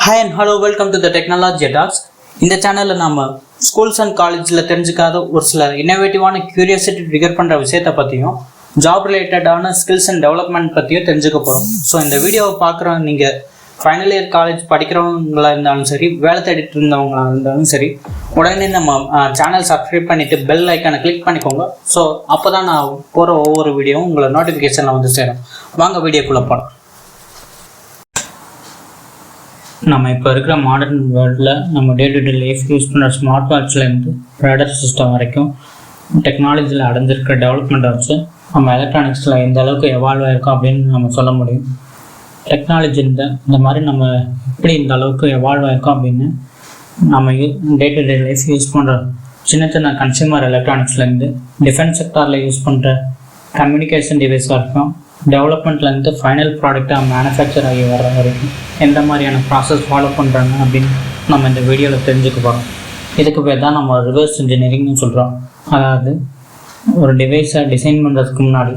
Hi and hello, welcome to the Technology Talks. இந்த சேனலில் நம்ம ஸ்கூல்ஸ் அண்ட் காலேஜில் தெரிஞ்சுக்காத ஒரு சில இன்னோவேட்டிவான கியூரியாசிட்டி ட்ரிகர் பண்ணுற விஷயத்தை பற்றியும் ஜாப் ரிலேட்டடான ஸ்கில்ஸ் அண்ட் டெவலப்மெண்ட் பற்றியும் தெரிஞ்சுக்க போகிறோம். ஸோ இந்த வீடியோவை பார்க்குற நீங்கள் ஃபைனல் இயர் காலேஜ் படிக்கிறவங்களாக இருந்தாலும் சரி, வேலை தேடிட்டு இருந்தவங்களாக இருந்தாலும் சரி, உடனே நம்ம சேனல் சப்ஸ்கிரைப் பண்ணிவிட்டு பெல் ஐக்கானை கிளிக் பண்ணிக்கோங்க. ஸோ அப்போ தான் நான் போகிற ஒவ்வொரு வீடியோவும் உங்களை நோட்டிஃபிகேஷனில் வந்து சேரும். வாங்க வீடியோக்குள்ளே போகலாம். நம்ம இப்போ இருக்கிற மாடர்ன் வேர்ல்டில் நம்ம day to day life use பண்ணுற ஸ்மார்ட் வாட்ச்லேருந்து ரேடர் சிஸ்டம் வரைக்கும் டெக்னாலஜியில் அடைஞ்சிருக்கிற டெவலப்மெண்ட்டை வச்சு நம்ம எலக்ட்ரானிக்ஸில் எந்த அளவுக்கு எவால்வ் ஆகிருக்கோம் அப்படின்னு நம்ம சொல்ல முடியும். டெக்னாலஜி இந்த மாதிரி நம்ம எப்படி இந்த அளவுக்கு எவால்வ் ஆகிருக்கோம் அப்படின்னு நம்ம day to day life use பண்ணுற சின்ன சின்ன கன்சியூமர் எலக்ட்ரானிக்ஸ்லேருந்து டிஃபென்ஸ் செக்டாரில் யூஸ் பண்ணுற கம்யூனிகேஷன் டிவைஸாக இருக்கும், டெவலப்மெண்ட்லேருந்து ஃபைனல் ப்ராடக்டாக மேனுஃபேக்சர் ஆகி வர்ற வரைக்கும் எந்த மாதிரியான ப்ராசஸ் ஃபாலோ பண்ணுறாங்க அப்படின்னு நம்ம இந்த வீடியோவில் தெரிஞ்சுக்க போகிறோம். இதுக்கு பேர் தான் நம்ம ரிவர்ஸ் இன்ஜினியரிங்னு சொல்கிறோம். அதாவது ஒரு டிவைஸை டிசைன் பண்ணுறதுக்கு முன்னாடி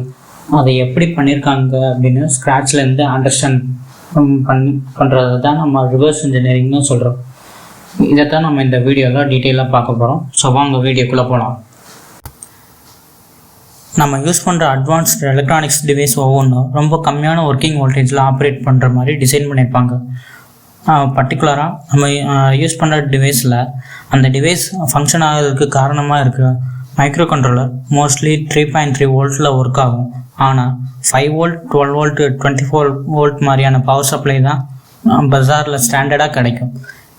அதை எப்படி பண்ணியிருக்காங்க அப்படின்னு ஸ்க்ராட்ச்லேருந்து அண்டர்ஸ்டாண்ட் பண்ணுறது தான் நம்ம ரிவர்ஸ் இன்ஜினியரிங்னு சொல்கிறோம். இதை தான் நம்ம இந்த வீடியோவில் டீட்டெயிலாக பார்க்க போகிறோம். ஸோ வாங்க வீடியோக்குள்ளே போகலாம். நம்ம யூஸ் பண்ணுற அட்வான்ஸ்டு எலக்ட்ரானிக்ஸ் டிவைஸ் ஒவ்வொன்றும் ரொம்ப கம்மியான ஒர்க்கிங் வோல்டேஜில் ஆப்ரேட் பண்ணுற மாதிரி டிசைன் பண்ணியிருப்பாங்க. பர்டிகுலராக நம்ம யூஸ் பண்ணுற டிவைஸில் அந்த டிவைஸ் ஃபங்க்ஷன் ஆகிறதுக்கு காரணமாக இருக்கிற மைக்ரோ கண்ட்ரோலர் மோஸ்ட்லி 3.3 வோல்ட்டில் ஒர்க் ஆகும். ஆனால் 5 வோல்ட், 12 வோல்ட், 24 வோல்ட் மாதிரியான பவர் சப்ளை தான் பஜாரில் ஸ்டாண்டர்டாக கிடைக்கும்.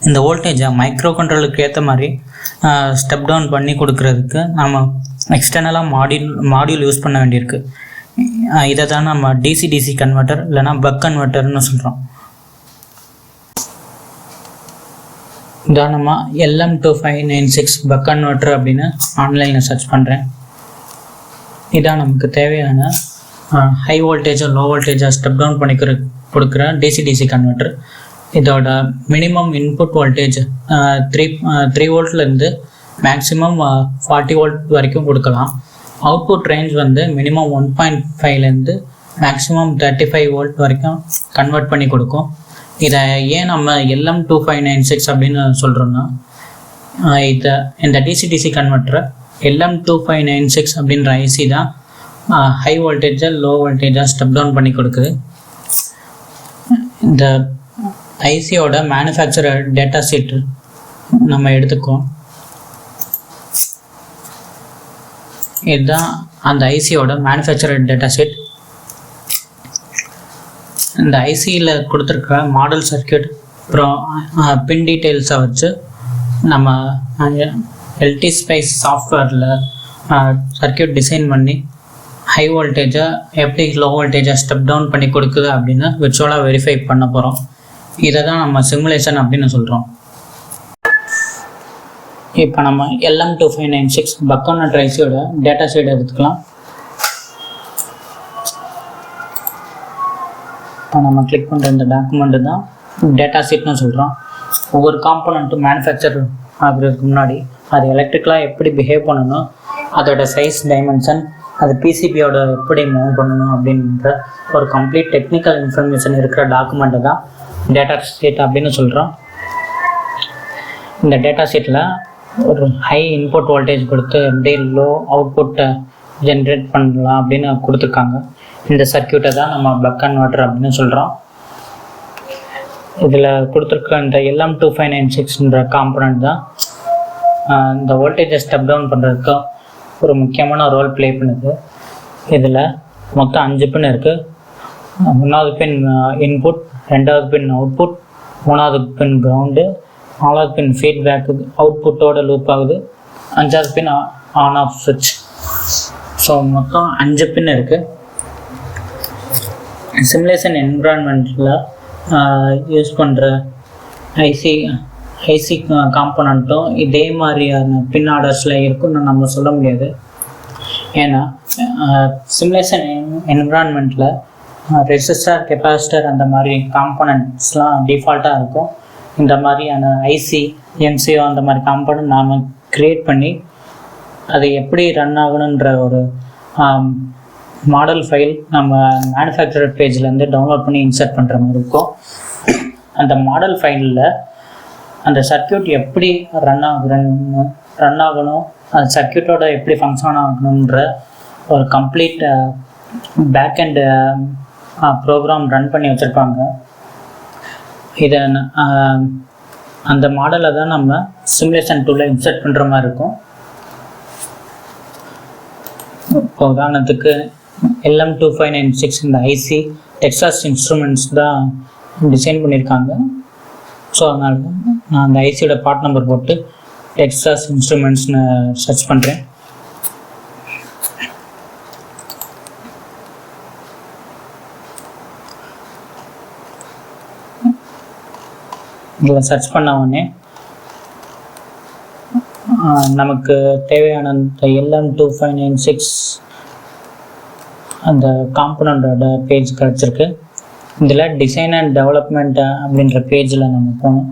இந்த வோல்டேஜை மைக்ரோ கண்ட்ரோலுக்கு ஏற்ற மாதிரி ஸ்டெப் டவுன் பண்ணி கொடுக்கறதுக்கு நம்ம எக்ஸ்டர்னலாக மாடியூல் யூஸ் பண்ண வேண்டியிருக்கு. இதை தான் நம்ம டிசி கன்வெர்ட்டர் இல்லைனா பக் கன்வெர்ட்டர்னு சொல்கிறோம். உதாரணமாக LM2596 பக் கன்வெர்ட்டர் அப்படின்னு ஆன்லைனில் சர்ச் பண்ணுறேன். இதான் நமக்கு தேவையான ஹை வோல்டேஜோ லோ வோல்டேஜாக ஸ்டெப் டவுன் பண்ணி கொடுக்குற டிசி கன்வெர்ட்டர். இதோட மினிமம் இன்புட் வோல்டேஜ் 3 வோல்ட்லேருந்து மேக்ஸிமம் 40 வோல்ட் வரைக்கும் கொடுக்கலாம். அவுட்புட் ரேஞ்ச் வந்து மினிமம் 1.5லேருந்து மேக்ஸிமம் 35 வோல்ட் வரைக்கும் கன்வெர்ட் பண்ணி கொடுக்கும். இதை ஏன் நம்ம LM2596 அப்படின்னு சொல்கிறோன்னா, இந்த டிசி கன்வெர்ட்டரை LM2596 அப்படின்ற ஐசி தான் ஹை வோல்டேஜை லோ வோல்டேஜாக ஸ்டெப் டவுன் பண்ணி கொடுக்குது. இந்த ஐசியோட மேனுஃபேக்சரர் டேட்டா ஷீட் நம்ம எடுத்துக்கோம். இதுதான் அந்த ஐசியோட மேனுஃபேக்சரர் டேட்டா ஷீட். இந்த ஐசியில் கொடுத்துருக்க மாடல் சர்க்கியூட் அப்புறம் பின் டீட்டெயில்ஸை வச்சு நம்ம எல்டி ஸ்பைஸ் சாஃப்ட்வேரில் சர்க்கியூட் டிசைன் பண்ணி ஹை வோல்டேஜை எப்படி லோ வோல்டேஜை ஸ்டெப் டவுன் பண்ணி கொடுக்குது அப்படின்னு விர்ச்சுவலாக வெரிஃபை பண்ண போகிறோம். இதை தான் நம்ம சிமுலேஷன் அப்படின்னு சொல்கிறோம். இப்போ நம்ம LM2596 பக் கன்வெர்ட்டர் ஐசியோட டேட்டா ஷீட் எடுத்துக்கலாம். இப்போ நம்ம கிளிக் பண்ணுற இந்த டாக்குமெண்ட்டு தான் டேட்டா ஷீட்னு சொல்கிறோம். ஒவ்வொரு காம்போனண்ட்டும் மேனுஃபேக்சர் ஆகிறதுக்கு முன்னாடி அது எலக்ட்ரிக்கலாக எப்படி பிஹேவ் பண்ணணும், அதோட சைஸ், டைமென்ஷன், அது பிசிபியோட எப்படி மூவ் பண்ணணும் அப்படின்ற ஒரு கம்ப்ளீட் டெக்னிக்கல் இன்ஃபர்மேஷன் இருக்கிற டாக்குமெண்ட்டு தான் டேட்டா ஷீட் அப்படின்னு சொல்கிறோம். இந்த டேட்டா ஷீட்டில் ஒரு ஹை இன்புட் வோல்டேஜ் கொடுத்து எப்படி லோ அவுட்புட்டை ஜென்ரேட் பண்ணலாம் அப்படின்னு கொடுத்துருக்காங்க. இந்த சர்க்கியூட்டை தான் நம்ம பக் கன்வெர்ட்டர் அப்படின்னு சொல்கிறோம். இதில் கொடுத்துருக்க இந்த LM2596ன்ற காம்பனண்ட் தான் இந்த வோல்டேஜை ஸ்டெப் டவுன் பண்ணுறதுக்கு ஒரு முக்கியமான ரோல் ப்ளே பண்ணுது. இதில் மொத்தம் 5 பின் இருக்குது. 1வது பின் இன்புட், 2வது பின் அவுட்புட், 3வது பின் கிரவுண்டு, 4வது பின் ஃபீட்பேக்கு அவுட்புட்டோட லூப் ஆகுது, 5வது பின் ஆன் ஆஃப் சுவிட்ச். ஸோ மொத்தம் 5 பின் இருக்குது. சிமுலேஷன் என்விரான்மெண்ட்டில் யூஸ் பண்ணுற ஐசி காம்போனண்ட்டும் இதே மாதிரியான பின் ஆர்டர்ஸில் இருக்குன்னு நம்ம சொல்ல முடியாது. ஏன்னா சிமுலேஷன் என்விரான்மெண்ட்டில் ரெசிஸ்டர், கெப்பாசிட்டர் அந்த மாதிரி காம்போனண்ட்ஸ்லாம் டிஃபால்ட்டாக இருக்கும். இந்த மாதிரியான ஐசி, எம்சிஓ அந்த மாதிரி காம்போனண்ட் நாம் க்ரியேட் பண்ணி அது எப்படி ரன் ஆகணுன்ற ஒரு மாடல் ஃபைல் நம்ம மேனுஃபேக்சரர் பேஜ்லேருந்து டவுன்லோட் பண்ணி இன்சர்ட் பண்ணுற மாதிரி இருக்கும். அந்த மாடல் ஃபைலில் அந்த சர்க்கியூட் எப்படி ரன் ஆகணும், அந்த சர்க்கியூட்டோட எப்படி ஃபங்க்ஷன் ஆகணுன்ற ஒரு complete pack and program run பண்ணி வச்சுருப்பாங்க. இதை அந்த மாடலை தான் நம்ம சிமுலேஷன் டூலில் இன்சர்ட் பண்ணுற மாதிரி இருக்கும். இப்போ உதாரணத்துக்கு LM2596 இந்த ஐசி டெக்சாஸ் இன்ஸ்ட்ருமெண்ட்ஸ் தான் டிசைன் பண்ணியிருக்காங்க. ஸோ அதனால நான் அந்த ஐசியோட பார்ட் நம்பர் போட்டு டெக்சாஸ் இன்ஸ்ட்ருமெண்ட்ஸ்னு சர்ச் பண்ணுறேன். இதில் சர்ச் பண்ண உடனே நமக்கு தேவையான இந்த LM2596 அந்த காம்பனண்டோட பேஜ் கிடச்சிருக்கு. இதில் டிசைன் அண்ட் டெவலப்மெண்ட் அப்படின்ற பேஜில் நம்ம போகணும்.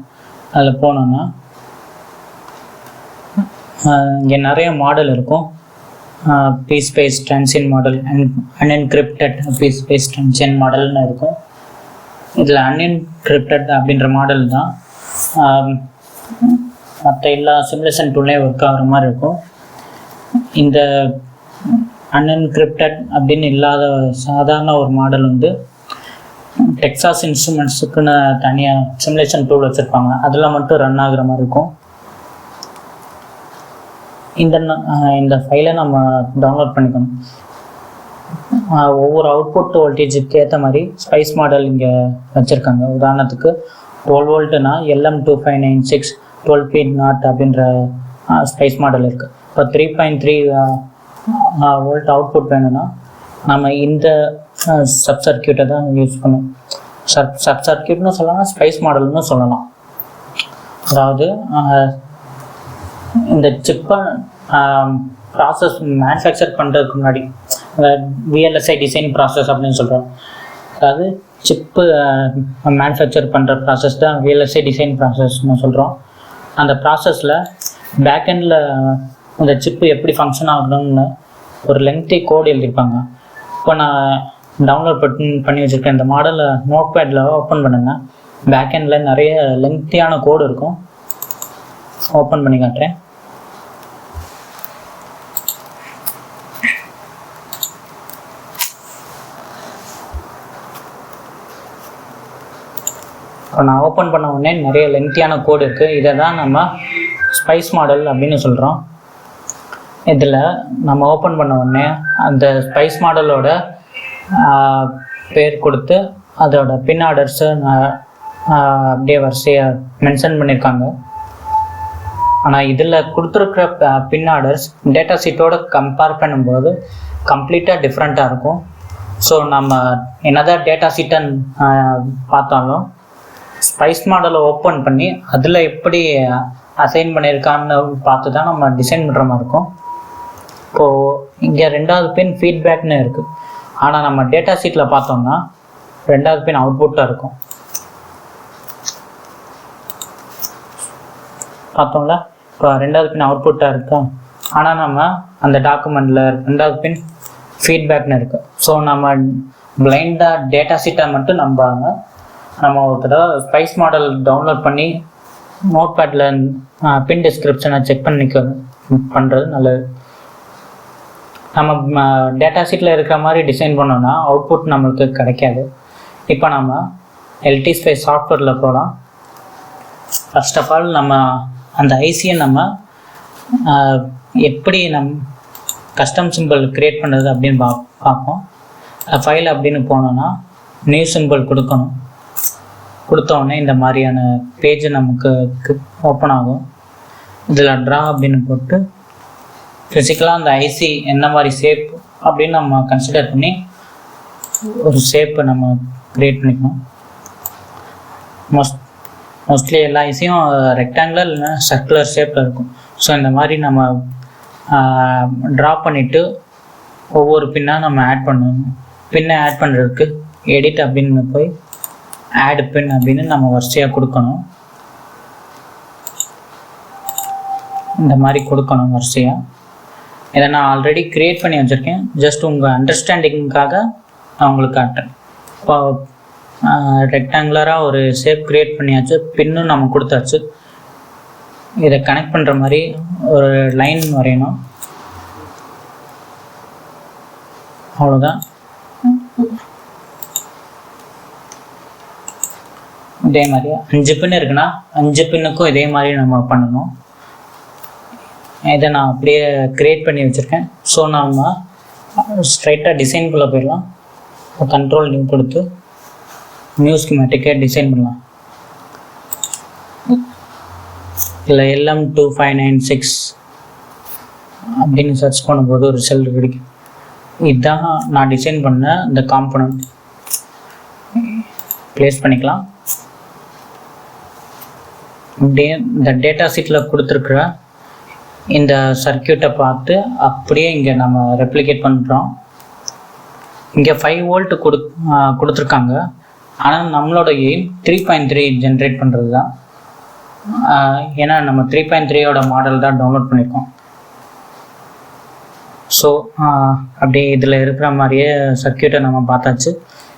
அதில் போனோன்னா இங்கே நிறைய மாடல் இருக்கும். PSpice transient model unencrypted PSpice transient மாடல்னு இருக்கும். இதில் அன்என்கிரிப்டட் அப்படின்ற மாடல் தான் மற்ற எல்லா சிமுலேஷன் டூல்லையும் ஒர்க் ஆகிற மாதிரி இருக்கும். இந்த அன்என்கிரிப்டட் அப்படின்னு இல்லாத சாதாரண ஒரு மாடல் வந்து டெக்சாஸ் இன்ஸ்ட்ருமெண்ட்ஸுக்குன்னு தனியாக சிமுலேஷன் டூல் வச்சுருப்பாங்க. அதில் மட்டும் ரன் ஆகுற மாதிரி இருக்கும். இந்த ஃபைலை நம்ம டவுன்லோட் பண்ணிக்கணும். ஒவ்வொரு அவுட்புட் வோல்டேஜுக்கு ஏற்ற மாதிரி ஸ்பைஸ் மாடல் இங்கே வச்சுருக்காங்க. உதாரணத்துக்கு 12 வோல்ட்டுனா LM2596 12P0 அப்படின்ற ஸ்பைஸ் மாடல் இருக்குது. இப்போ 3.3 வோல்ட் அவுட்புட் வேணும்னா நம்ம இந்த சப் சர்க்கியூட்டை தான் யூஸ் பண்ணும். சப் சர்க்கியூட்னு சொல்லலாம், ஸ்பைஸ் மாடல்னு சொல்லலாம். அதாவது இந்த சிப்பை ப்ராசஸ் மேனுஃபேக்சர் பண்ணுறதுக்கு முன்னாடி VLSI டிசைன் ப்ராசஸ் அப்படின்னு சொல்கிறோம். அதாவது சிப்பு மேனுஃபேக்சர் பண்ணுற ப்ராசஸ் தான் VLSI டிசைன் ப்ராசஸ்ன்னு சொல்கிறோம். அந்த ப்ராசஸில் பேக்கெண்டில் இந்த சிப்பு எப்படி ஃபங்க்ஷன் ஆகணும்னு ஒரு லெங்க்தி கோடு எழுதியிருப்பாங்க. இப்போ நான் டவுன்லோட் பண்ணி வச்சுருக்கேன். இந்த மாடலை நோட் பேடில் ஓப்பன் பண்ணுங்க. பேக்கெண்டில் நிறைய லெங்க்தியான கோடு இருக்கும். ஓப்பன் பண்ணி காட்டுறேன். இப்போ நான் ஓப்பன் பண்ண உடனே நிறைய லெங்க்தியான கோடு இருக்குது. இதை தான் நம்ம ஸ்பைஸ் மாடல் அப்படின்னு சொல்கிறோம். இதில் நம்ம ஓப்பன் பண்ண உடனே அந்த ஸ்பைஸ் மாடலோட பேர் கொடுத்து அதோட பின் ஆர்டர்ஸை அப்படியே வரிசையாக மென்ஷன் பண்ணியிருக்காங்க. ஆனால் இதில் கொடுத்துருக்குற பின் ஆர்டர்ஸ் டேட்டா ஷீட்டோட கம்பேர் பண்ணும்போது கம்ப்ளீட்டாக டிஃப்ரெண்ட்டாக இருக்கும். ஸோ நம்ம என்னதான் டேட்டா ஷீட்டை பார்த்தாலும் ஸ்பைஸ் மாடலை ஓப்பன் பண்ணி அதில் எப்படி அசைன் பண்ணியிருக்கான்னு பார்த்து தான் நம்ம டிசைன் பண்ணுற மாதிரி இருக்கும். இப்போது இங்கே 2வது பின் ஃபீட்பேக்னு இருக்குது. ஆனால் நம்ம டேட்டா ஷீட்டில் பார்த்தோம்னா 2வது பின் அவுட்புட்டாக இருக்கும். பார்த்தோம்ல, இப்போ 2வது பின் அவுட்புட்டாக இருக்கா. ஆனால் நம்ம அந்த டாக்குமெண்ட்டில் 2வது பின் ஃபீட்பேக்னு இருக்குது. ஸோ நம்ம பிளைண்டாக டேட்டா ஷீட்டை மட்டும் நம்பாமல் நம்ம ஒரு தடவை ஸ்பைஸ் மாடல் டவுன்லோட் பண்ணி நோட் பேடில் பின் டிஸ்கிரிப்ஷனை செக் பண்ணுறது நல்லது. நம்ம டேட்டா ஷீட்டில் இருக்கிற மாதிரி டிசைன் பண்ணோன்னா அவுட்புட் நம்மளுக்கு கிடைக்காது. இப்போ நம்ம LTSPICE சாஃப்ட்வேரில் போகலாம். ஃபர்ஸ்ட் ஆஃப் ஆல் நம்ம அந்த ஐசியை நம்ம எப்படி கஸ்டம் சிம்பிள் க்ரியேட் பண்ணுறது அப்படின்னு பார்ப்போம். ஃபைல் அப்படின்னு போனோன்னா நியூ சிம்பிள் கொடுக்கணும். கொடுத்தோடனே இந்த மாதிரியான பேஜ் நமக்கு ஓப்பன் ஆகும். இதில் ட்ரா அப்படின்னு போட்டு ஃபிசிக்கலாக அந்த ஐசி என்ன மாதிரி ஷேப் அப்படின்னு நம்ம கன்சிடர் பண்ணி ஒரு ஷேப்பை நம்ம க்ரியேட் பண்ணிக்கணும். மோஸ்ட்லி எல்லா ஐசியும் ரெக்டாங்குலர் இல்லைன்னா சர்க்குலர் ஷேப்பில் இருக்கும். ஸோ இந்த மாதிரி நம்ம ட்ரா பண்ணிவிட்டு ஒவ்வொரு பின்னாக நம்ம ஆட் பண்ணணும். பின்னை ஆட் பண்ணுறதுக்கு எடிட் அப்படின்னு போய் ஆட் பின் அப்படின்னு நம்ம வரிசையாக கொடுக்கணும். இந்த மாதிரி கொடுக்கணும் வரிசையாக. இதை நான் ஆல்ரெடி க்ரியேட் பண்ணி வச்சுருக்கேன். ஜஸ்ட் உங்கள் அண்டர்ஸ்டாண்டிங்காக நான் உங்களுக்கு காட்டுறேன். இப்போ ரெக்டாங்குலராக ஒரு ஷேப் க்ரியேட் பண்ணியாச்சு, பின்னும் நம்ம கொடுத்தாச்சு. இதை கனெக்ட் பண்ணுற மாதிரி ஒரு லைன் வரையணும். அவ்வளோதான். இதே மாதிரி 5 பின் இருக்குன்னா 5 பின்னுக்கும் இதே மாதிரி நம்ம பண்ணணும். இதை நான் அப்படியே க்ரியேட் பண்ணி வச்சுருக்கேன். ஸோ நம்ம ஸ்ட்ரைட்டாக டிசைனுக்குள்ளே போயிடலாம். கண்ட்ரோல் நியூ கொடுத்து நியூ ஸ்கீமேட்டிக்கை டிசைன் பண்ணலாம். இல்லை LM2596 அப்படின்னு சர்ச் பண்ணும்போது ஒரு ரிசல்ட் கிடைக்கும். இதுதான் நான் டிசைன் பண்ண இந்த காம்பனண்ட். ப்ளேஸ் பண்ணிக்கலாம். அப்படியே இந்த டேட்டா ஷீட்டில் கொடுத்துருக்குற இந்த சர்க்கியூட்டை பார்த்து அப்படியே இங்கே நம்ம ரெப்ளிகேட் பண்ணுறோம். இங்கே 5 வோல்ட் கொடுத்துருக்காங்க. ஆனால் நம்மளோட எய்ம் 3.3 ஜென்ரேட் பண்ணுறது தான். ஏன்னா நம்ம 3.3யோட மாடல் தான் டவுன்லோட் பண்ணியிருக்கோம். ஸோ அப்படியே இதில் இருக்கிற மாதிரியே சர்க்கியூட்டை நம்ம பார்த்தாச்சு.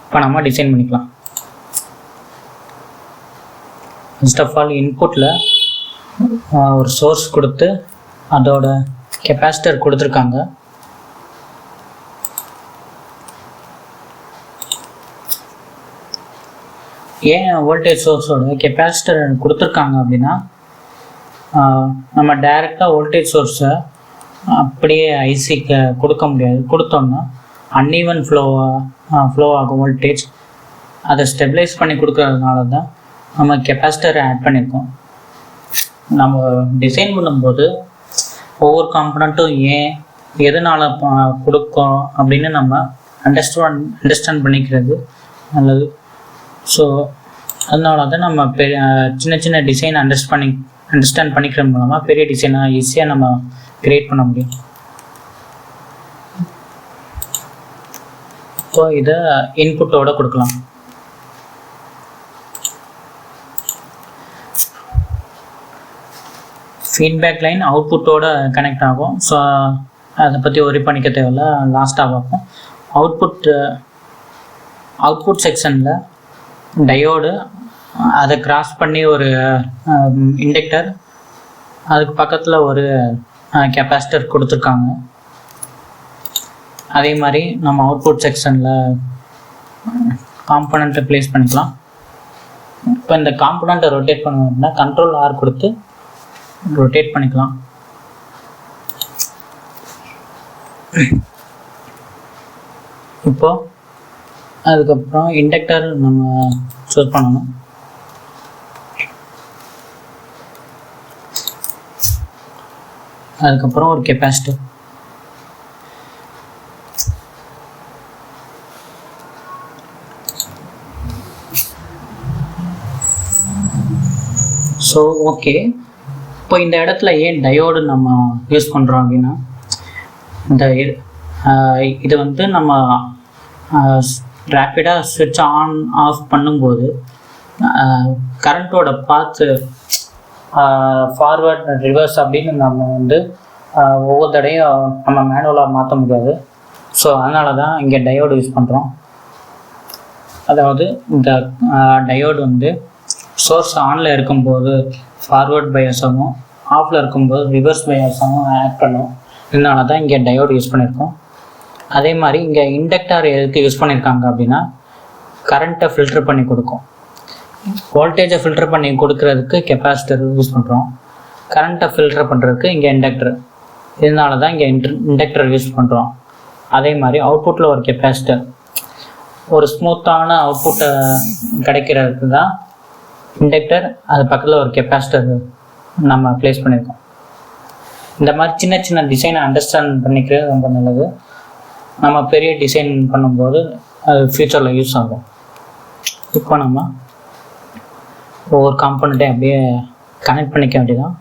இப்போ நம்ம டிசைன் பண்ணிக்கலாம். ஃபர்ஸ்ட் ஆஃப் ஆல் இன்புட்டில் ஒரு சோர்ஸ் கொடுத்து அதோட கெப்பாசிட்டர் கொடுத்துருக்காங்க. ஏன் வோல்டேஜ் சோர்ஸோட கெப்பாசிட்டர் கொடுத்துருக்காங்க அப்படின்னா, நம்ம டைரெக்டாக வோல்டேஜ் சோர்ஸை அப்படியே ஐசிக்கு கொடுக்க முடியாது. கொடுத்தோம்னா அன்ஈவன் ஃப்ளோ ஆகும் வோல்டேஜ். அதை ஸ்டெபிலைஸ் பண்ணி கொடுக்கறதுனால தான் நம்ம கெப்பாசிட்டரை ஆட் பண்ணியிருக்கோம். நம்ம டிசைன் பண்ணும்போது ஒவ்வொரு காம்பனண்ட்டும் ஏன் எதனால் கொடுக்கும் அப்படின்னு நம்ம அண்டர்ஸ்டாண்ட் பண்ணிக்கிறது நல்லது. ஸோ அதனால தான் நம்ம சின்ன சின்ன டிசைன் அண்டர்ஸ்டாண்ட் பண்ணிக்கிறது மூலமாக பெரிய டிசைனாக ஈஸியாக நம்ம கிரியேட் பண்ண முடியும். இப்போ இதை இன்புட்டோட கொடுக்கலாம். ஃபீட்பேக் லைன் அவுட்புட்டோட கனெக்ட் ஆகும். ஸோ அதை பற்றி ஒரி பண்ணிக்க தேவையில்ல, லாஸ்ட்டாக பார்ப்போம். அவுட்புட் செக்ஷனில் டயோடு, அதை கிராஸ் பண்ணி ஒரு இண்டக்டர், அதுக்கு பக்கத்தில் ஒரு கெப்பாசிட்டர் கொடுத்துருக்காங்க. அதே மாதிரி நம்ம அவுட்புட் செக்ஷனில் காம்பனண்ட்டை ப்ளேஸ் பண்ணிக்கலாம். இப்போ இந்த காம்பனண்ட்டை ரொட்டேட் பண்ணணும்னா கண்ட்ரோல் ஆர் கொடுத்து ரொட்டேட் பண்ணிக்கலாம். இப்போ அதுக்கப்புறம் இண்டக்டர் நம்ம சூஸ் பண்ணணும். அதுக்கப்புறம் ஒரு கெப்பாசிட்டர். ஸோ ஓகே, இப்போ இந்த இடத்துல ஏன் டயோடு நம்ம யூஸ் பண்ணுறோம் அப்படின்னா, இது வந்து நம்ம ரேப்பிடாக ஸ்விட்ச் ஆன் ஆஃப் பண்ணும்போது கரண்ட்டோட பாத்து ஃபார்வர்ட் ரிவர்ஸ் அப்படின்னு நம்ம வந்து ஒவ்வொரு தடையும் நம்ம மேனுவலாக மாற்ற முடியாது. ஸோ அதனால தான் இங்கே டயோடு யூஸ் பண்ணுறோம். அதாவது இந்த டயோடு வந்து சோர்ஸ் ஆனில் இருக்கும்போது ஃபார்வர்ட் பயாஸாகவும் ஆஃபில் இருக்கும்போது ரிவர்ஸ் பயாஸாகவும் ஆட் பண்ணும். இதனால தான் இங்கே டயோடு யூஸ் பண்ணியிருக்கோம். அதே மாதிரி இங்கே இண்டக்டர் எதுக்கு யூஸ் பண்ணியிருக்காங்க அப்படின்னா, கரண்ட்டை ஃபில்டர் பண்ணி கொடுக்கும். வோல்டேஜை ஃபில்டர் பண்ணி கொடுக்கறதுக்கு கெப்பாசிட்டர் யூஸ் பண்ணுறோம். கரண்ட்டை ஃபில்டர் பண்ணுறதுக்கு இங்கே இண்டக்டர். இதனால தான் இங்கே இண்டக்டர் யூஸ் பண்ணுறோம். அதே மாதிரி அவுட்புட்டில் ஒரு கெப்பாசிட்டர், ஒரு ஸ்மூத்தான அவுட்புட்டை கிடைக்கிறதுக்கு தான் இண்டக்டர், அது பக்கத்தில் ஒரு கெப்பாசிட்டர் நம்ம ப்ளேஸ் பண்ணியிருக்கோம். இந்த மாதிரி சின்ன சின்ன டிசைனை அண்டர்ஸ்டாண்ட் பண்ணிக்கிறது ரொம்ப நல்லது. நம்ம பெரிய டிசைன் பண்ணும்போது அது ஃப்யூச்சரில் யூஸ் ஆகும். இப்போ நம்ம ஒவ்வொரு காம்பனண்ட்டையும் அப்படியே கனெக்ட் பண்ணிக்க வேண்டியதான்.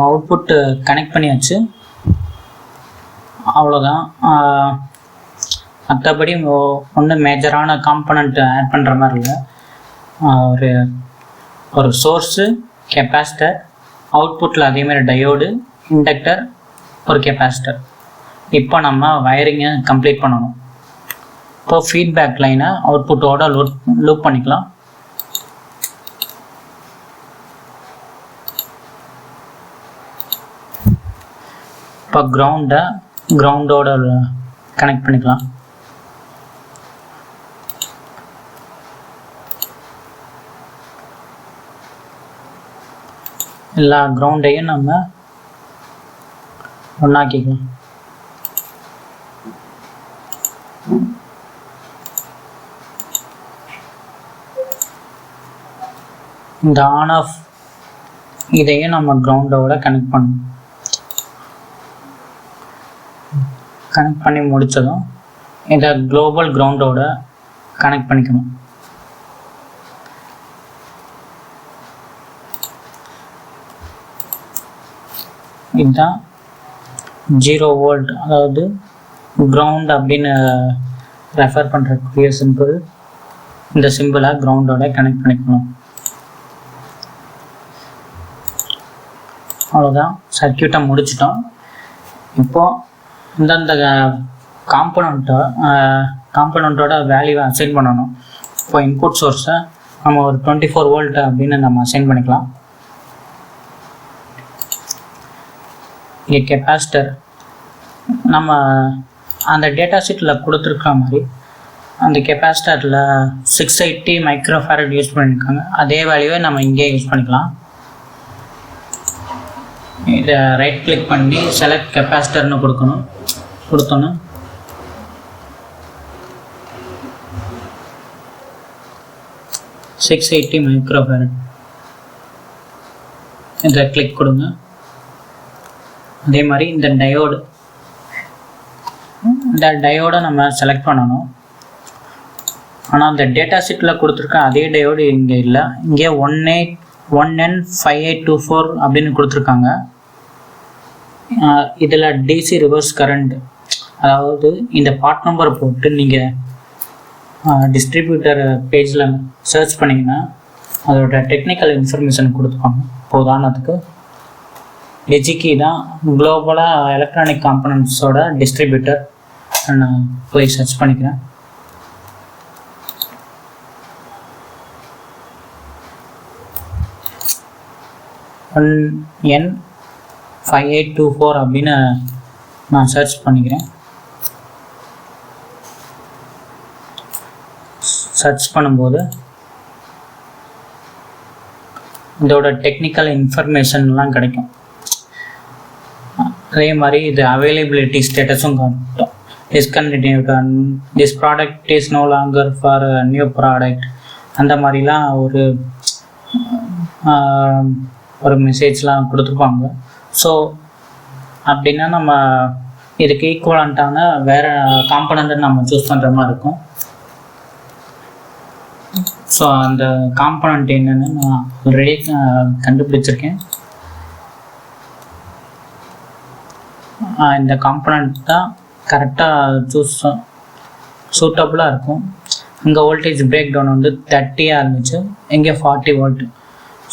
அவுட்புட் கனெக்ட் பண்ணியாச்சு, அவ்வளோதான். மற்றபடி ஒன்றும் மேஜரான காம்பனண்ட் ஆட் பண்ணுற மாதிரி இல்லை. ஒரு சோர்ஸு, கெப்பாசிட்டர், அவுட்புட்டில் அதேமாதிரி டயோடு, இண்டக்டர், ஒரு கெப்பாசிட்டர். இப்போ நம்ம வயரிங்கை கம்ப்ளீட் பண்ணணும். இப்போ ஃபீட்பேக் லைனை அவுட்புட்டோட லூப் பண்ணிக்கலாம். இப்போ கிரவுண்டோட கனெக்ட் பண்ணிக்கலாம். எல்லா கிரவுண்டையும் நம்ம ஒன்றாக்கிக்கலாம். இந்த ஆன் ஆஃப் இதையும் நம்ம கிரவுண்டோட கனெக்ட் பண்ணணும். கனெக்ட் பண்ணி முடித்ததும் இதை குளோபல் கிரவுண்டோட கனெக்ட் பண்ணிக்கணும். இதுதான் 0 வோல்ட், அதாவது கிரவுண்ட் அப்படின்னு ரெஃபர் பண்ணுறக்கூடிய சிம்பிள். இந்த சிம்பிளை கிரவுண்டோட கனெக்ட் பண்ணிக்கணும். அவ்வளோதான், சர்க்கியூட்டை முடிச்சிட்டோம். இப்போது இந்தந்த காம்பனண்ட்டோட வேல்யூவை அசைன் பண்ணணும். இப்போ இன்புட் சோர்ஸை நம்ம ஒரு 24 வோல்ட் அப்படின்னு நம்ம அசைன் பண்ணிக்கலாம். இங்கே கெப்பாசிட்டர் நம்ம அந்த டேட்டா ஷீட்டில் கொடுத்துருக்குற மாதிரி அந்த கெப்பாசிட்டரில் 680 மைக்ரோஃபாரட் யூஸ் பண்ணியிருக்காங்க. அதே வேல்யூவை நம்ம இங்கே யூஸ் பண்ணிக்கலாம். இதை ரைட் கிளிக் பண்ணி செலக்ட் கெப்பாசிட்டர்னு கொடுத்தோன்னு $680 மைக்ரோஃபாரட் இதை கிளிக் கொடுங்க. அதே மாதிரி இந்த டயோடை நம்ம செலக்ட் பண்ணணும். ஆனால் அந்த டேட்டா ஷீட்டில் கொடுத்துருக்க அதே டயோடு இங்கே இல்லை. இங்கே 1N5824 அப்படின்னு கொடுத்துருக்காங்க. இதில் டிசி ரிவர்ஸ் கரண்ட், அதாவது இந்த பார்ட் நம்பரை போட்டு நீங்கள் டிஸ்ட்ரிபியூட்டர் பேஜில் சர்ச் பண்ணிங்கன்னா அதோட டெக்னிக்கல் இன்ஃபர்மேஷன் கொடுத்துப்பாங்க. இப்போ உதாரணத்துக்கு டிஜிக்கி தான் குளோபலாக எலக்ட்ரானிக் காம்பனன்ட்ஸோட டிஸ்ட்ரிபியூட்டர். நான் போய் சர்ச் பண்ணிக்கிறேன். N5824 அப்படின்னு நான் சர்ச் பண்ணிக்கிறேன். சர்ச் பண்ணும்போது இதோட டெக்னிக்கல் இன்ஃபர்மேஷன்லாம் கிடைக்கும். அதே மாதிரி இது அவைலபிலிட்டி ஸ்டேட்டஸும் காட்டும். Discontinued, this product is no longer for new product, அந்த மாதிரிலாம் ஒரு மெசேஜ்லாம் கொடுத்துருப்பாங்க. ஸோ அப்படின்னா நம்ம இதுக்கு ஈக்குவலண்ட்டான வேறு காம்பனண்ட்டை நம்ம சூஸ் பண்ணுற மாதிரி இருக்கும். ஸோ அந்த காம்பனண்ட் என்னென்னு நான் ஆல்ரெடி கண்டுபிடிச்சிருக்கேன். இந்த காம்பனண்ட் தான் கரெக்டாக சூட்டபுளாக இருக்கும். இங்கே வோல்டேஜ் பிரேக் டவுன் வந்து 30 இருந்துச்சு, இங்கே 40 வோல்ட்.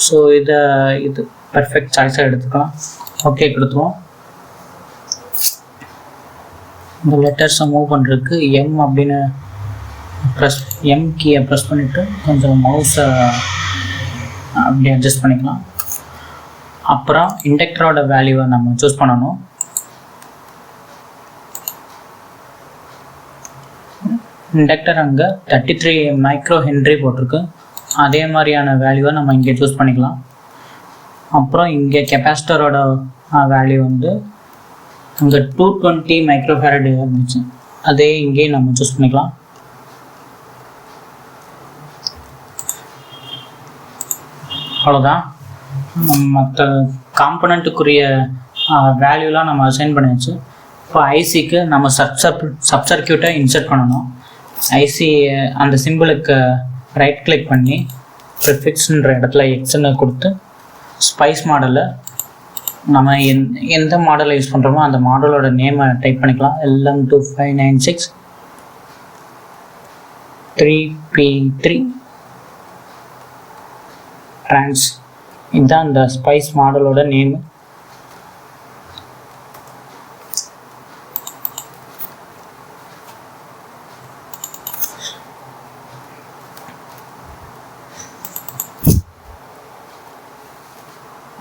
ஸோ இது பர்ஃபெக்ட் சாய்ஸாக எடுத்துக்கலாம். ஓகே கொடுத்துருவோம். இந்த லெட்டர்ஸை மூவ் பண்ணுறதுக்கு எம் அப்படின்னு எம் கீயை ப்ரெஸ் பண்ணிவிட்டு கொஞ்சம் மவுஸை அப்படி அட்ஜஸ்ட் பண்ணிக்கலாம். அப்புறம் இண்டக்டரோட வேல்யூவை நம்ம சூஸ் பண்ணணும். இண்டக்டர் அங்கே 33 மைக்ரோ ஹென்ரி போட்டிருக்கு. அதே மாதிரியான வேல்யூவை நம்ம இங்கே சூஸ் பண்ணிக்கலாம். அப்புறம் இங்கே கெப்பாசிட்டரோட வேல்யூ வந்து அங்கே 220 மைக்ரோஃபாரட் இருந்துச்சு, அதே இங்கே நம்ம சூஸ் பண்ணிக்கலாம். அவ்வளோதான், மற்ற காம்பனண்ட்டுக்குரிய வேல்யூலாம் நம்ம அசைன் பண்ணியாச்சு. இப்போ ஐசிக்கு நம்ம சப்சர்க்யூட்டை இன்சர்ட் பண்ணணும். ஐசி அந்த சிம்பிளுக்கு ரைட் கிளிக் பண்ணி ப்ரிஃபிக்ஸ்ன்ற இடத்துல எக்ஸ்ன்னு கொடுத்து ஸ்பைஸ் மாடலில் நம்ம எந்த மாடலை யூஸ் பண்ணுறோமோ அந்த மாடலோட நேமை டைப் பண்ணிக்கலாம். LM2596 3P3 trans இதுதான் இந்த ஸ்பைஸ் மாடலோட நேம்.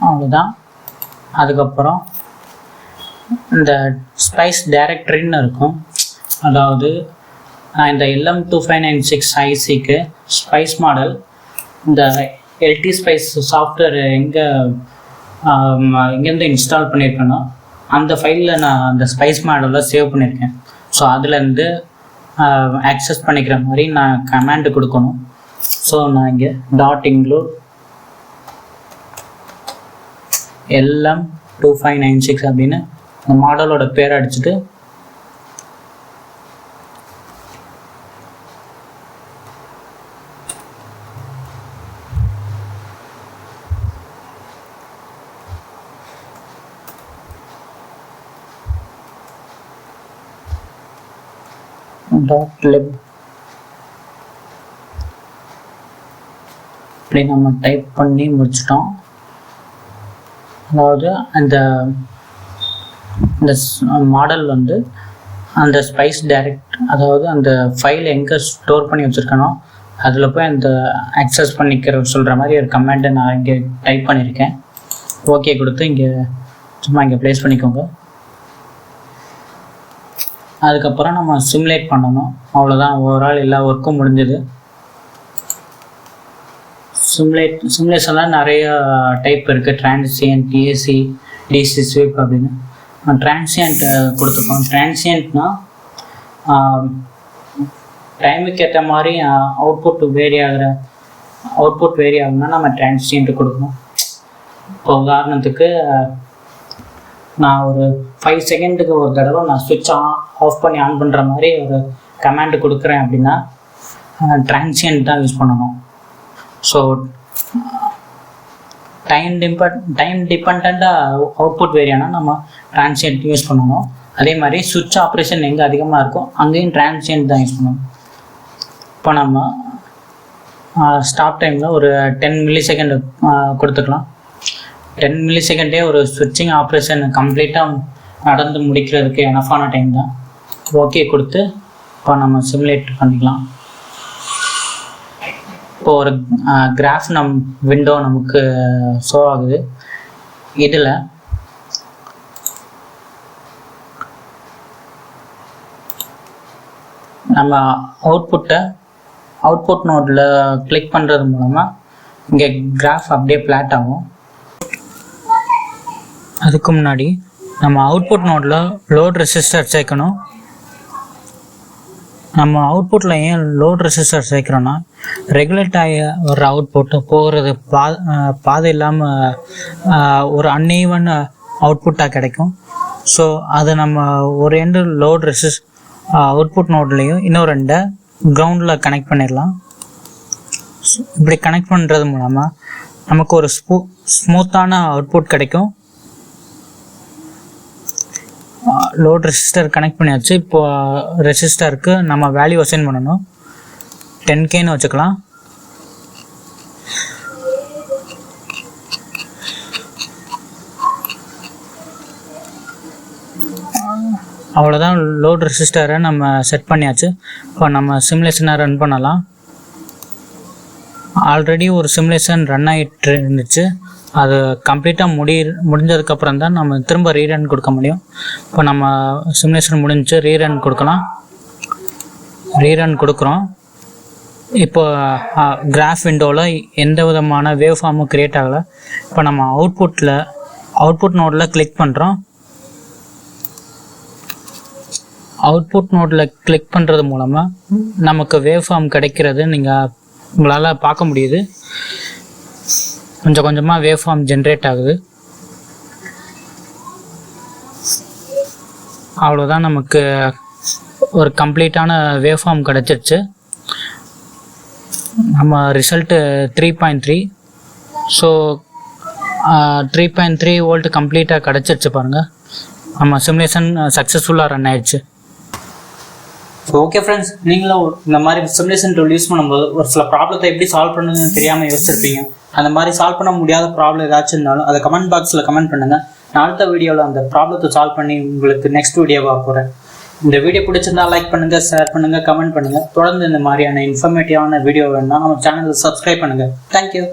அவ்வளோதான். அதுக்கப்புறம் இந்த ஸ்பைஸ் டைரக்டரின்னு இருக்கும். அதாவது இந்த LM2596 ஐசிக்கு ஸ்பைஸ் மாடல் இந்த எல்டி ஸ்பைஸ் சாஃப்ட்வேர் எங்கேருந்து இன்ஸ்டால் பண்ணியிருக்கேனோ அந்த ஃபைலில் நான் அந்த ஸ்பைஸ் மாடலில் சேவ் பண்ணியிருக்கேன். ஸோ அதுலேருந்து ஆக்சஸ் பண்ணிக்கிற மாதிரி நான் கமாண்டு கொடுக்கணும். ஸோ நான் இங்கே .include LM2596 அப்படின்னு அந்த மாடலோட பேர் அடிச்சுட்டு .lib இப்படி நம்ம டைப் பண்ணி முடிச்சிட்டோம். அதாவது அந்த மாடல் வந்து அந்த ஸ்பைஸ் டைரக்ட், அதாவது அந்த ஃபைல் எங்கே ஸ்டோர் பண்ணி வச்சுருக்கனோ அதில் போய் அந்த ஆக்சஸ் பண்ணிக்கிற சொல்கிற மாதிரி ஒரு கமெண்ட்டை நான் இங்கே டைப் பண்ணியிருக்கேன். ஓகே கொடுத்து இங்கே சும்மா இங்கே ப்ளேஸ் பண்ணிக்கோங்க. அதுக்கப்புறம் நம்ம சிமுலேட் பண்ணணும். அவ்வளோதான், ஓவரால் எல்லா ஒர்க்கும் முடிஞ்சது. சிமுலேஷன்லாம் நிறைய டைப் இருக்குது. டிரான்சியன்ட், ஏசி, டிசி ஸ்வீப் அப்படின்னு. டிரான்சியன்ட் கொடுத்துருக்கோம். டிரான்சியன்ட்னா டைமுக்கு ஏற்ற மாதிரி அவுட்புட் வேரி ஆகுனா நம்ம டிரான்சியன்ட் கொடுக்கணும். இப்போ உதாரணத்துக்கு நான் ஒரு 5 செகண்டுக்கு ஒரு தடவை நான் ஸ்விட்ச் ஆஃப் பண்ணி ஆன் பண்ணுற மாதிரி ஒரு கமாண்டு கொடுக்குறேன் அப்படின்னா டிரான்சியன்ட் தான் யூஸ் பண்ணணும். ஸோ டைம் டிபெண்ட்டாக அவுட்புட் வேரியானா நம்ம டிரான்சியன்ட் யூஸ் பண்ணணும். அதே மாதிரி சுவிட்ச் ஆப்ரேஷன் எங்கே அதிகமாக இருக்கும் அங்கேயும் டிரான்சியன்ட் தான் யூஸ் பண்ணணும். இப்போ நம்ம ஸ்டாப் டைமில் ஒரு 10 மில்லி-செகண்ட் கொடுத்துக்கலாம். 10 மில்லி-செகண்டே ஒரு ஸ்விட்சிங் ஆப்ரேஷன் கம்ப்ளீட்டாக நடந்து முடிக்கிறதுக்கு எனஃபான டைம் தான். ஓகே கொடுத்து இப்போ நம்ம சிமுலேட் பண்ணிக்கலாம். இப்போ ஒரு கிராஃப் விண்டோ நமக்கு ஷோ ஆகுது. இதில் நம்ம அவுட்புட் நோடில் கிளிக் பண்ணுறது மூலமாக இங்கே கிராஃப் அப்படியே ஃப்ளாட் ஆகும். அதுக்கு முன்னாடி நம்ம அவுட்புட் நோடில் லோட் ரெசிஸ்டர் சேர்க்கணும். நம்ம அவுட்புட்டில் ஏன் லோட் ரெசிஸ்டர் சேர்க்குறோன்னா ரெகுலேட் ஆகி வர்ற அவுட்புட்டு போகிறது பாதை இல்லாமல் ஒரு அன்ஈவன் அவுட்புட்டாக கிடைக்கும். ஸோ அதை நம்ம ஒரு எண்டு லோட் அவுட்புட் நோட்லேயும் இன்னொரு ரெண்டை கிரவுண்டில் கனெக்ட் பண்ணிடலாம். இப்படி கனெக்ட் பண்ணுறது மூலமாக நமக்கு ஒரு ஸ்மூத்தான அவுட்புட் கிடைக்கும். லோட் ரெசிஸ்டர் கனெக்ட் பண்ணியாச்சு. இப்போ ரெசிஸ்டருக்கு நம்ம வேல்யூ அசைன் பண்ணணும். 10Kன்னு வச்சுக்கலாம். அவ்வளோதான், லோட் ரெசிஸ்டரை நம்ம செட் பண்ணியாச்சு. இப்போ நம்ம சிமுலேஷனை ரன் பண்ணலாம். ஆல்ரெடி ஒரு சிமுலேஷன் ரன் ஆகிட்டு இருந்துச்சு. அது கம்ப்ளீட்டாக முடிஞ்சதுக்கப்புறம் தான் நம்ம திரும்ப ரீரன் கொடுக்க முடியும். இப்போ நம்ம சிமுலேஷன் முடிஞ்சு ரீரன் கொடுக்கலாம். ரீரன் கொடுக்குறோம். இப்போ கிராஃப் விண்டோவில் எந்த விதமான வேவ் ஃபார்மும் க்ரியேட் ஆகலை. இப்போ நம்ம அவுட்புட் நோடில் கிளிக் பண்ணுறோம். அவுட்புட் நோடில் கிளிக் பண்ணுறது மூலமாக நமக்கு வேவ் ஃபார்ம் கிடைக்கிறது உங்களால் பார்க்க முடியுது. கொஞ்சம் கொஞ்சமாக வேவ் ஃபார்ம் ஜென்ரேட் ஆகுது. அவ்வளோதான், நமக்கு ஒரு கம்ப்ளீட்டான வேவ் ஃபார்ம் கிடச்சிருச்சு. நம்ம ரிசல்ட்டு 3.3. ஸோ 3.3 வோல்ட் கம்ப்ளீட்டாக கிடச்சிருச்சு பாருங்கள். நம்ம சிமுலேஷன் சக்ஸஸ்ஃபுல்லாக ரன் ஆயிடுச்சு. ஓகே ஃப்ரெண்ட்ஸ், நீங்களும் இந்த மாதிரி சிமுலேஷன் டூல் யூஸ் பண்ணும்போது ஒரு சில ப்ராப்ளத்தை எப்படி சால்வ் பண்ணுறதுன்னு தெரியாமல் யோசிச்சிருப்பீங்க. அந்த மாதிரி சால்வ் பண்ண முடியாத ப்ராப்ளம் ஏதாச்சும் இருந்தாலும் அதை கமெண்ட் பாக்ஸில் கமெண்ட் பண்ணுங்கள். நான் அடுத்த வீடியோவில் அந்த ப்ராப்ளத்தை சால்வ் பண்ணி உங்களுக்கு நெக்ஸ்ட் வீடியோவாக போகிறேன். இந்த வீடியோ பிடிச்சிருந்தா லைக் பண்ணுங்கள், ஷேர் பண்ணுங்கள், கமெண்ட் பண்ணுங்கள். தொடர்ந்து இந்த மாதிரியான இன்ஃபர்மேட்டிவான வீடியோ வேணும்னா நம்ம சேனலை சப்ஸ்கிரைப் பண்ணுங்கள். தேங்க்யூ.